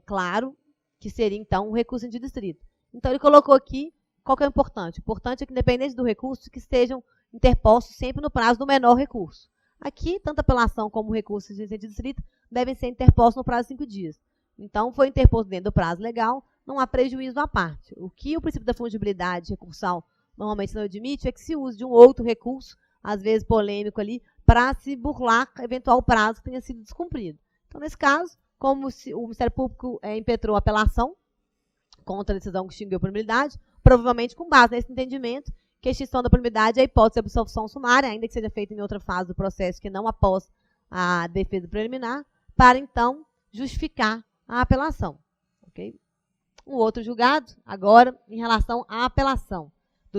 claro que seria, então, um recurso em sentido estrito. Então, ele colocou aqui qual que é o importante. O importante é que, independente do recurso, que estejam interpostos sempre no prazo do menor recurso. Aqui, tanto a apelação como o recurso em sentido estrito devem ser interpostos no prazo de 5 dias. Então, foi interposto dentro do prazo legal, não há prejuízo à parte. O que o princípio da fungibilidade recursal normalmente não admite é que se use de um outro recurso, às vezes polêmico ali, para se burlar eventual prazo que tenha sido descumprido. Então, nesse caso, como o Ministério Público impetrou a apelação contra a decisão que extinguiu a punibilidade, provavelmente com base nesse entendimento que a extinção da punibilidade é a hipótese de absolvição sumária, ainda que seja feita em outra fase do processo que não após a defesa preliminar, para então justificar a apelação. Okay? Um outro julgado, agora, em relação à apelação,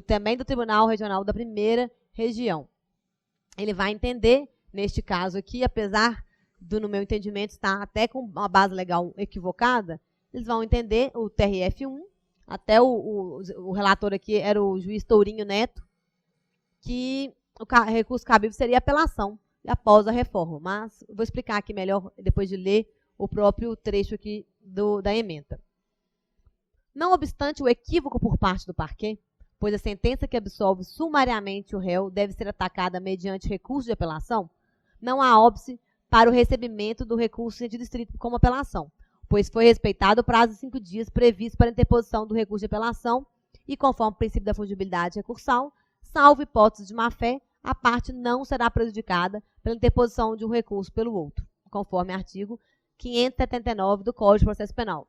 também do Tribunal Regional da Primeira Região. Ele vai entender, neste caso aqui, apesar do, no meu entendimento, estar até com uma base legal equivocada, eles vão entender o TRF1, até o relator aqui era o juiz Tourinho Neto, que o recurso cabível seria apelação após a reforma. Mas vou explicar aqui melhor, depois de ler o próprio trecho aqui da ementa. Não obstante o equívoco por parte do parquet, pois a sentença que absolve sumariamente o réu deve ser atacada mediante recurso de apelação, não há óbice para o recebimento do recurso em sentido estrito como apelação, pois foi respeitado o prazo de 5 dias previsto para a interposição do recurso de apelação e, conforme o princípio da fungibilidade recursal, salvo hipótese de má-fé, a parte não será prejudicada pela interposição de um recurso pelo outro, conforme artigo 579 do Código de Processo Penal.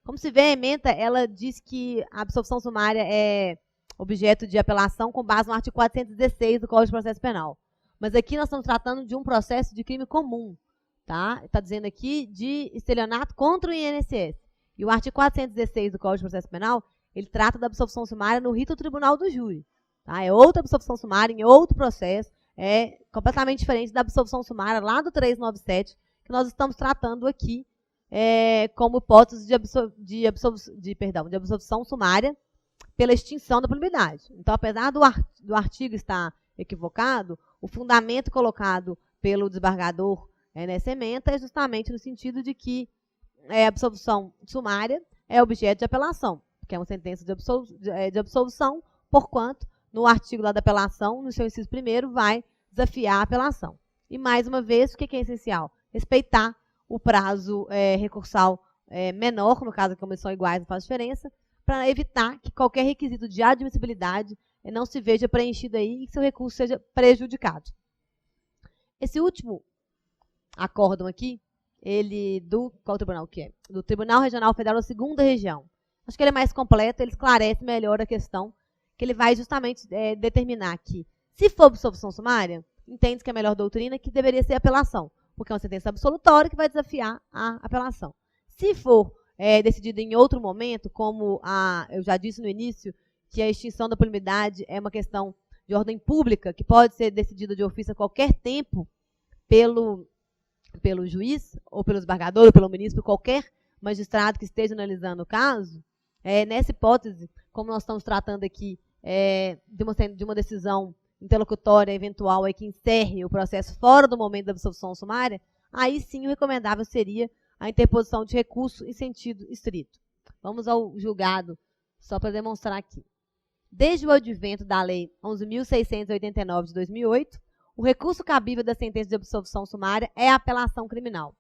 Como se vê, a ementa, ela diz que a absolvição sumária é objeto de apelação com base no artigo 416 do Código de Processo Penal. Mas aqui nós estamos tratando de um processo de crime comum. Tá? Está dizendo aqui de estelionato contra o INSS. E o artigo 416 do Código de Processo Penal, ele trata da absolvição sumária no rito tribunal do júri. Tá? É outra absolvição sumária em outro processo, é completamente diferente da absolvição sumária lá do 397, que nós estamos tratando aqui como hipótese de absolvição sumária pela extinção da punibilidade. Então, apesar do artigo estar equivocado, o fundamento colocado pelo desembargador nessa ementa é justamente no sentido de que a absolvição sumária é objeto de apelação, que é uma sentença de absolvição, porquanto, no artigo lá da apelação, no seu inciso 1º, vai desafiar a apelação. E, mais uma vez, o que é essencial? Respeitar o prazo recursal menor, no caso, como eles são iguais, não faz diferença, para evitar que qualquer requisito de admissibilidade não se veja preenchido aí e que seu recurso seja prejudicado. Esse último acórdão aqui, ele qual tribunal que é? Do Tribunal Regional Federal da 2ª Região. Acho que ele é mais completo, ele esclarece melhor a questão, que ele vai justamente determinar que, se for absolvição sumária, entende que a melhor doutrina que deveria ser apelação, porque é uma sentença absolutória que vai desafiar a apelação. Se for decidido em outro momento, como eu já disse no início, que a extinção da punibilidade é uma questão de ordem pública, que pode ser decidida de ofício a qualquer tempo pelo juiz, ou pelo desembargador, ou pelo ministro, qualquer magistrado que esteja analisando o caso, nessa hipótese, como nós estamos tratando aqui de uma decisão interlocutória eventual que encerre o processo fora do momento da absolvição sumária, aí sim o recomendável seria a interposição de recurso em sentido estrito. Vamos ao julgado, só para demonstrar aqui. Desde o advento da Lei 11.689 de 2008, o recurso cabível da sentença de absolvição sumária é a apelação criminal.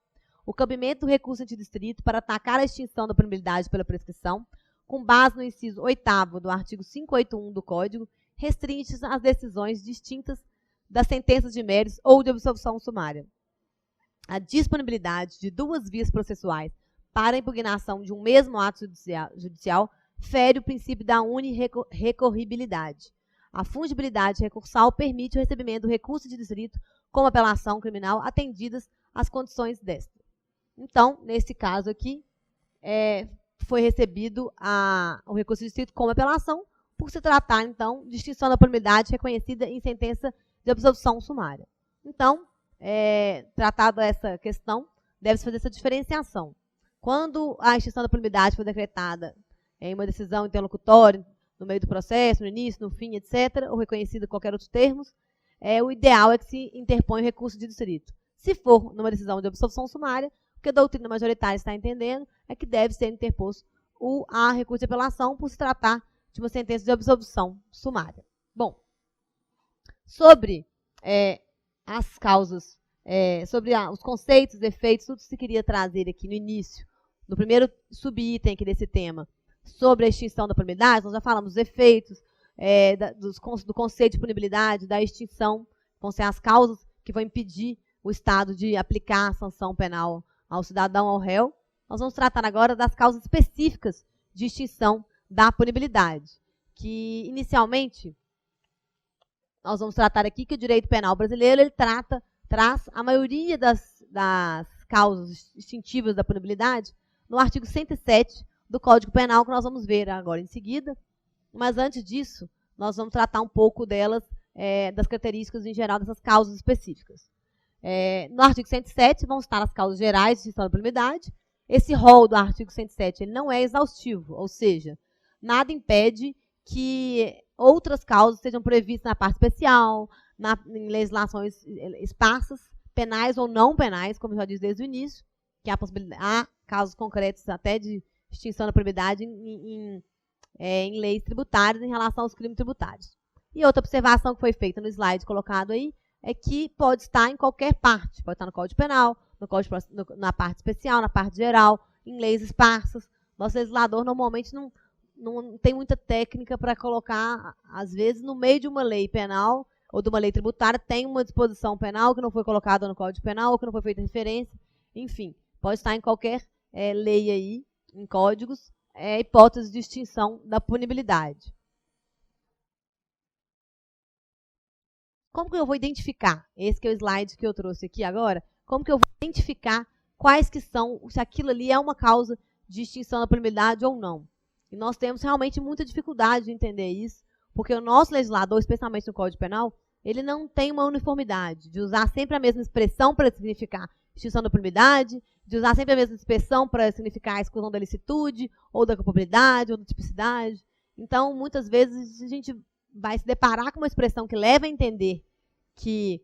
O cabimento do recurso em sentido estrito para atacar a extinção da punibilidade pela prescrição, com base no inciso 8º do artigo 581 do Código, restringe-se às decisões distintas das sentenças de méritos ou de absolvição sumária. A disponibilidade de 2 vias processuais para a impugnação de um mesmo ato judicial fere o princípio da unirrecorribilidade. A fungibilidade recursal permite o recebimento do recurso de distrito como apelação criminal, atendidas as condições desta. Então, nesse caso aqui, foi recebido o recurso distrito como apelação, por se tratar, então, de extinção da punibilidade reconhecida em sentença de absolvição sumária. Então, tratada essa questão, deve-se fazer essa diferenciação. Quando a extinção da punibilidade for decretada em uma decisão interlocutória, no meio do processo, no início, no fim, etc., ou reconhecida em qualquer outro termos, o ideal é que se interponha o recurso de distrito. Se for numa decisão de absolvição sumária, o que a doutrina majoritária está entendendo é que deve ser interposto o recurso de apelação por se tratar de uma sentença de absolvição sumária. Bom, sobre as causas, sobre os conceitos, efeitos, tudo que se queria trazer aqui no início, no primeiro subitem aqui desse tema, sobre a extinção da punibilidade, nós já falamos dos efeitos, do conceito de punibilidade, da extinção, vão ser as causas que vão impedir o Estado de aplicar a sanção penal ao cidadão, ao réu. Nós vamos tratar agora das causas específicas de extinção da punibilidade, que inicialmente nós vamos tratar aqui que o direito penal brasileiro ele traz a maioria das causas extintivas da punibilidade no artigo 107 do Código Penal, que nós vamos ver agora em seguida. Mas antes disso, nós vamos tratar um pouco delas, das características em geral dessas causas específicas. No artigo 107 vão estar as causas gerais de extinção da punibilidade. Esse rol do artigo 107 ele não é exaustivo, ou seja, nada impede que outras causas sejam previstas na parte especial, em legislações esparsas, penais ou não penais, como eu já disse desde o início, que há casos concretos até de extinção da punibilidade em leis tributárias em relação aos crimes tributários. E outra observação que foi feita no slide colocado aí é que pode estar em qualquer parte, pode estar no Código Penal, na parte especial, na parte geral, em leis esparsas. Nosso legislador normalmente não tem muita técnica para colocar, às vezes, no meio de uma lei penal ou de uma lei tributária, tem uma disposição penal que não foi colocada no Código Penal ou que não foi feita referência. Enfim, pode estar em qualquer lei aí, em códigos, hipótese de extinção da punibilidade. Como que eu vou identificar? Esse que é o slide que eu trouxe aqui agora. Como que eu vou identificar quais que são, se aquilo ali é uma causa de extinção da punibilidade ou não? E nós temos realmente muita dificuldade de entender isso, porque o nosso legislador, especialmente no Código Penal, ele não tem uma uniformidade de usar sempre a mesma expressão para significar extinção da punibilidade, de usar sempre a mesma expressão para significar a exclusão da licitude, ou da culpabilidade, ou da tipicidade. Então, muitas vezes, a gente vai se deparar com uma expressão que leva a entender que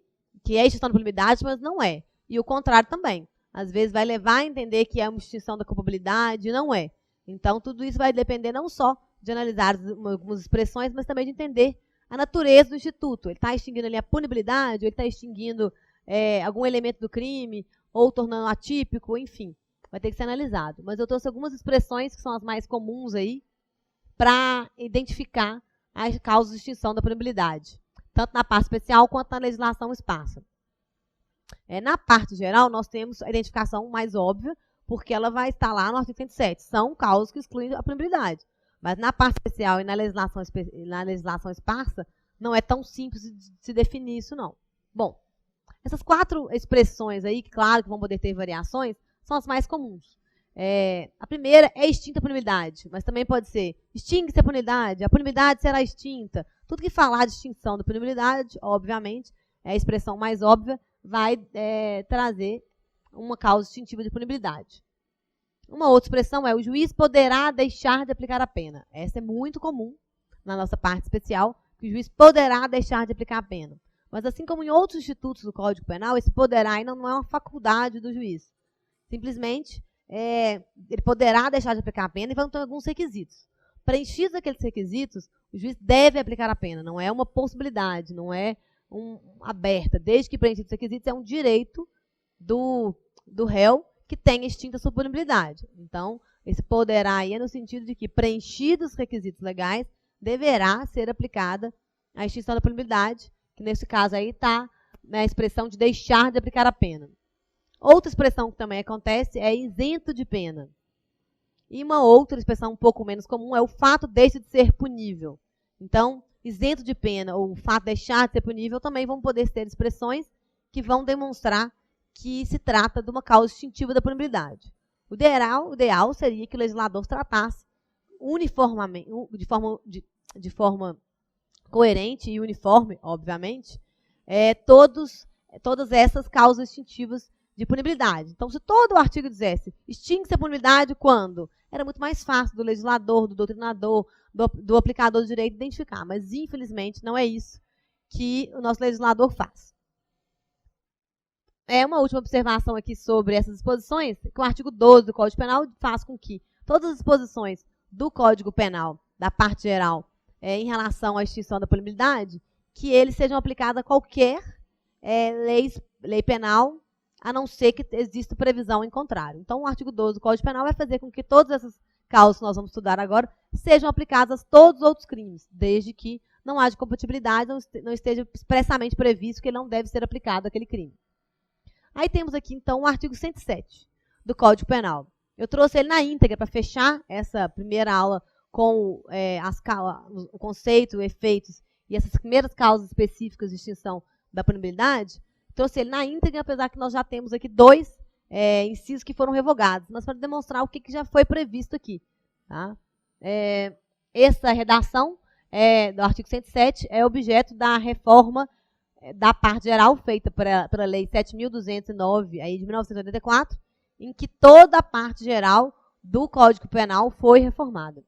é extinção da punibilidade, mas não é. E o contrário também. Às vezes vai levar a entender que é uma extinção da culpabilidade, e não é. Então, tudo isso vai depender não só de analisar algumas expressões, mas também de entender a natureza do instituto. Ele está extinguindo ali a punibilidade, ou ele está extinguindo algum elemento do crime, ou tornando atípico, enfim. Vai ter que ser analisado. Mas eu trouxe algumas expressões que são as mais comuns aí para identificar as causas de extinção da punibilidade, tanto na parte especial quanto na legislação esparsa. Na parte geral, nós temos a identificação mais óbvia, porque ela vai estar lá no artigo 107. São causas que excluem a punibilidade. Mas na parte especial e na legislação esparsa, não é tão simples de se definir isso, não. Bom, essas 4 expressões aí, que claro que vão poder ter variações, são as mais comuns. A primeira é extinta a punibilidade, mas também pode ser extingue-se a punibilidade será extinta. Tudo que falar de extinção da punibilidade, obviamente, é a expressão mais óbvia, vai trazer uma causa extintiva de punibilidade. Uma outra expressão é o juiz poderá deixar de aplicar a pena. Essa é muito comum na nossa parte especial, que o juiz poderá deixar de aplicar a pena. Mas assim como em outros institutos do Código Penal, esse poderá ainda não é uma faculdade do juiz. Simplesmente, ele poderá deixar de aplicar a pena e vão ter alguns requisitos. Preenchidos aqueles requisitos, o juiz deve aplicar a pena. Não é uma possibilidade, não é aberta. Desde que preenchidos os requisitos, é um direito do réu que tenha extinta a sua punibilidade. Então, esse poderá aí é no sentido de que, preenchidos os requisitos legais, deverá ser aplicada a extinção da punibilidade, que nesse caso aí está na expressão de deixar de aplicar a pena. Outra expressão que também acontece é isento de pena. E uma outra expressão um pouco menos comum é o fato deixa de ser punível. Então, isento de pena ou o fato de deixar de ser punível também vão poder ser expressões que vão demonstrar que se trata de uma causa extintiva da punibilidade. O ideal seria que o legislador tratasse uniformemente, de forma coerente e uniforme, obviamente, todas essas causas extintivas de punibilidade. Então, se todo o artigo dissesse extingue-se a punibilidade quando, era muito mais fácil do legislador, do doutrinador, do aplicador do direito identificar. Mas, infelizmente, não é isso que o nosso legislador faz. Uma última observação aqui sobre essas disposições, que o artigo 12 do Código Penal faz com que todas as disposições do Código Penal, da parte geral, em relação à extinção da punibilidade, que eles sejam aplicados a qualquer lei penal, a não ser que exista previsão em contrário. Então, o artigo 12 do Código Penal vai fazer com que todas essas causas que nós vamos estudar agora sejam aplicadas a todos os outros crimes, desde que não haja compatibilidade, não esteja expressamente previsto que ele não deve ser aplicado àquele crime. Aí temos aqui, então, o artigo 107 do Código Penal. Eu trouxe ele na íntegra para fechar essa primeira aula com o conceito, efeitos e essas primeiras causas específicas de extinção da punibilidade. Trouxe ele na íntegra, apesar que nós já temos aqui 2 incisos que foram revogados, mas para demonstrar o que já foi previsto aqui. Tá? Essa redação do artigo 107 é objeto da reforma da parte geral feita pela Lei 7.209 aí de 1984, em que toda a parte geral do Código Penal foi reformada.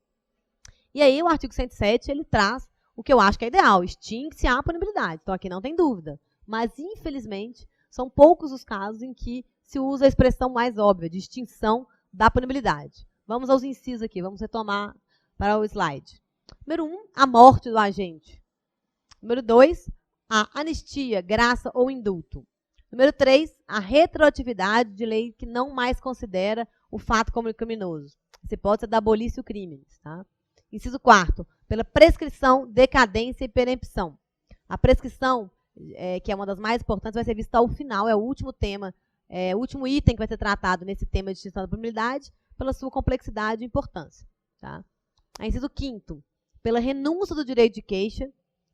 E aí o artigo 107 ele traz o que eu acho que é ideal, extingue-se a punibilidade. Então aqui não tem dúvida. Mas, infelizmente, são poucos os casos em que se usa a expressão mais óbvia, de extinção da punibilidade. Vamos aos incisos aqui, vamos retomar para o slide. Número 1, a morte do agente. Número 2, a anistia, graça ou indulto. Número 3, a retroatividade de lei que não mais considera o fato como criminoso. Essa hipótese é da abolição crimes. Tá? Inciso 4, pela prescrição, decadência e perempção. A prescrição, que é uma das mais importantes, vai ser vista ao final, é o último tema, o último item que vai ser tratado nesse tema de extinção da punibilidade, pela sua complexidade e importância. Tá? Inciso 5º, pela renúncia do direito de queixa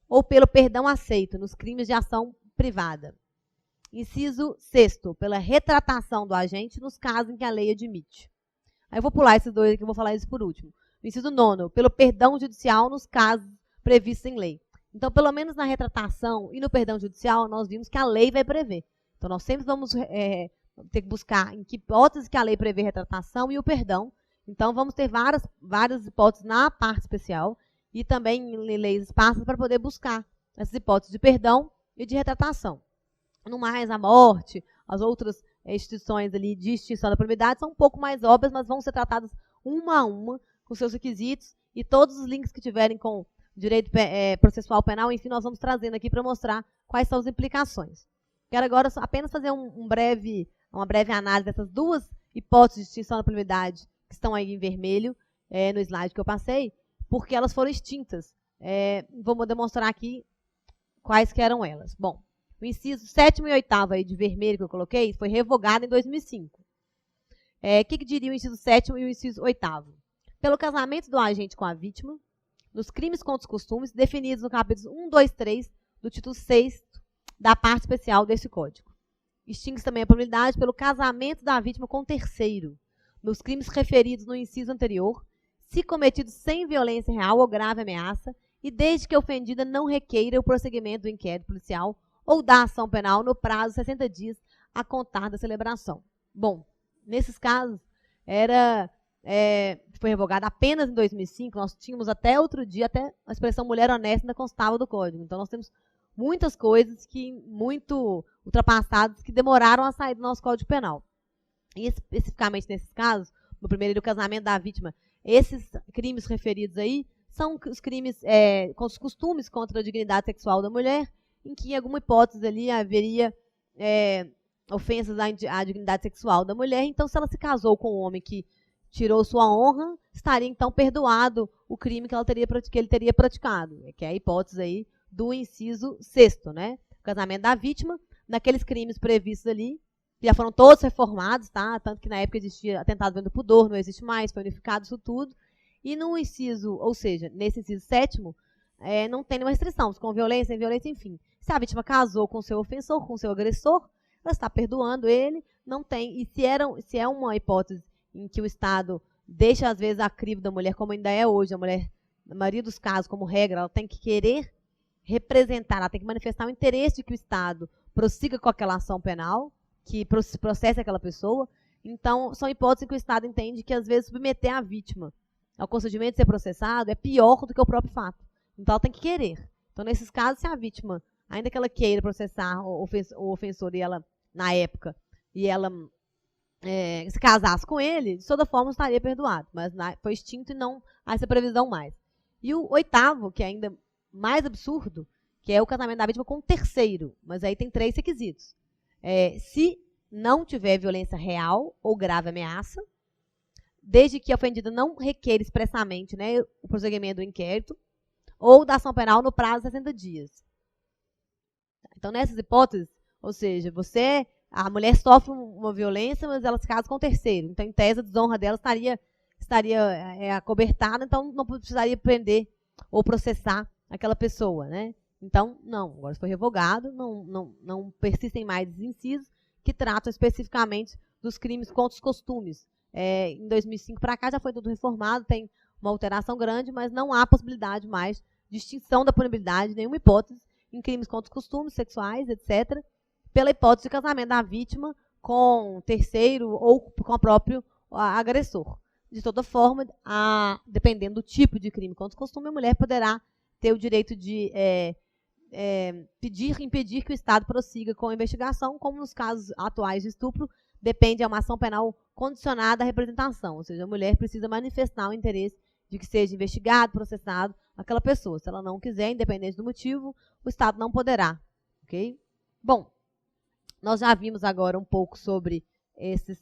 ou pelo perdão aceito nos crimes de ação privada. Inciso 6º, pela retratação do agente nos casos em que a lei admite. Aí eu vou pular esses 2 aqui, eu vou falar isso por último. Inciso 9º, pelo perdão judicial nos casos previstos em lei. Então, pelo menos na retratação e no perdão judicial, nós vimos que a lei vai prever. Então, nós sempre vamos ter que buscar em que hipótese que a lei prevê a retratação e o perdão. Então, vamos ter várias hipóteses na parte especial e também em leis esparsas para poder buscar essas hipóteses de perdão e de retratação. No mais, a morte, as outras instituições ali de extinção da punibilidade são um pouco mais óbvias, mas vão ser tratadas uma a uma, com seus requisitos, e todos os links que tiverem com direito processual penal, enfim, nós vamos trazendo aqui para mostrar quais são as implicações. Quero agora apenas fazer uma breve análise dessas 2 hipóteses de extinção da punibilidade que estão aí em vermelho, no slide que eu passei, porque elas foram extintas. Vou demonstrar aqui quais que eram elas. Bom, o inciso 7º e 8º aí de vermelho que eu coloquei foi revogado em 2005. O que diria o inciso 7º e o inciso 8º? Pelo casamento do agente com a vítima, nos crimes contra os costumes, definidos no capítulo 1, 2, 3 do título 6 da parte especial desse código. Extingue-se também a punibilidade pelo casamento da vítima com terceiro, nos crimes referidos no inciso anterior, se cometido sem violência real ou grave ameaça, e desde que a ofendida não requeira o prosseguimento do inquérito policial ou da ação penal no prazo de 60 dias a contar da celebração. Bom, nesses casos, foi revogada apenas em 2005, nós tínhamos até outro dia, até a expressão mulher honesta ainda constava do código. Então, nós temos muitas coisas muito ultrapassadas que demoraram a sair do nosso Código Penal. E especificamente nesses casos, no primeiro do casamento da vítima, esses crimes referidos aí são os crimes com os costumes contra a dignidade sexual da mulher, em que em alguma hipótese ali haveria ofensas à dignidade sexual da mulher. Então, se ela se casou com um homem que tirou sua honra, estaria então perdoado o crime que ele teria praticado, que é a hipótese aí do inciso 6º, né? O casamento da vítima, naqueles crimes previstos ali, já foram todos reformados, tá? Tanto que na época existia atentado contra o pudor, não existe mais, foi unificado isso tudo. E no inciso, ou seja, nesse inciso 7º, não tem nenhuma restrição, com violência, sem violência, enfim. Se a vítima casou com seu ofensor, com seu agressor, ela está perdoando ele, não tem. E se é uma hipótese em que o Estado deixa, às vezes, a crivo da mulher, como ainda é hoje. A mulher, na maioria dos casos, como regra, ela tem que querer representar, ela tem que manifestar o interesse de que o Estado prossiga com aquela ação penal, que processe aquela pessoa. Então, são hipóteses em que o Estado entende que, às vezes, submeter a vítima ao constrangimento de ser processado é pior do que o próprio fato. Então, ela tem que querer. Então, nesses casos, se a vítima, ainda que ela queira processar o ofensor, e ela, na época, e ela se casasse com ele, de toda forma estaria perdoado, mas foi extinto e não há essa previsão mais. E o oitavo, que é ainda mais absurdo, que é o casamento da vítima com o terceiro, mas aí tem 3 requisitos. Se não tiver violência real ou grave ameaça, desde que a ofendida não requeira expressamente, né, o prosseguimento do inquérito, ou da ação penal no prazo de 60 dias. Então, nessas hipóteses, ou seja, a mulher sofre uma violência, mas ela se casa com o terceiro. Então, em tese, a desonra dela estaria acobertada, então não precisaria prender ou processar aquela pessoa, né? Então, não. Agora, se foi revogado, não persistem mais os incisos que tratam especificamente dos crimes contra os costumes. Em 2005 para cá já foi tudo reformado, tem uma alteração grande, mas não há possibilidade mais de extinção da punibilidade, nenhuma hipótese, em crimes contra os costumes sexuais, etc., pela hipótese de casamento da vítima com o terceiro ou com o próprio agressor. De toda forma, dependendo do tipo de crime contra o costume, a mulher poderá ter o direito de impedir que o Estado prossiga com a investigação, como nos casos atuais de estupro, depende de uma ação penal condicionada à representação, ou seja, a mulher precisa manifestar o interesse de que seja investigado, processado aquela pessoa. Se ela não quiser, independente do motivo, o Estado não poderá. Ok? Bom, nós já vimos agora um pouco sobre esses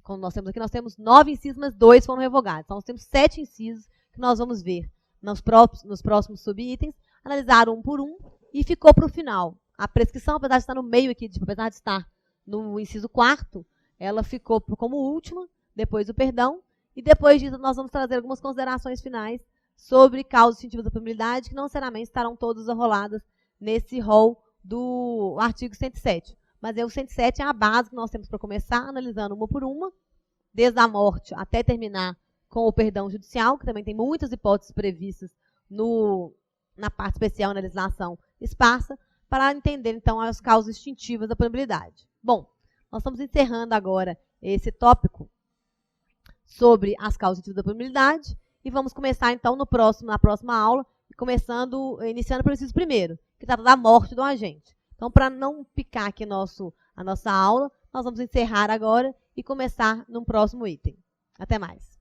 como nós temos aqui, nós temos 9 incisos, mas 2 foram revogados. Então, nós temos 7 incisos que nós vamos ver nos próximos subitens, analisar um por um, e ficou para o final. A prescrição, apesar de estar no meio aqui, apesar de estar no inciso 4º, ela ficou como última, depois do perdão, e depois disso nós vamos trazer algumas considerações finais sobre causas distintivas da punibilidade, que não necessariamente estarão todas arroladas nesse rol do artigo 107. Mas o 107 é a base que nós temos para começar, analisando uma por uma, desde a morte até terminar com o perdão judicial, que também tem muitas hipóteses previstas na parte especial na legislação esparsa, para entender, então, as causas extintivas da punibilidade. Bom, nós estamos encerrando agora esse tópico sobre as causas extintivas da punibilidade e vamos começar, então, na próxima aula, iniciando pelo inciso primeiro, que trata da morte do agente. Então, para não picar aqui a nossa aula, nós vamos encerrar agora e começar no próximo item. Até mais.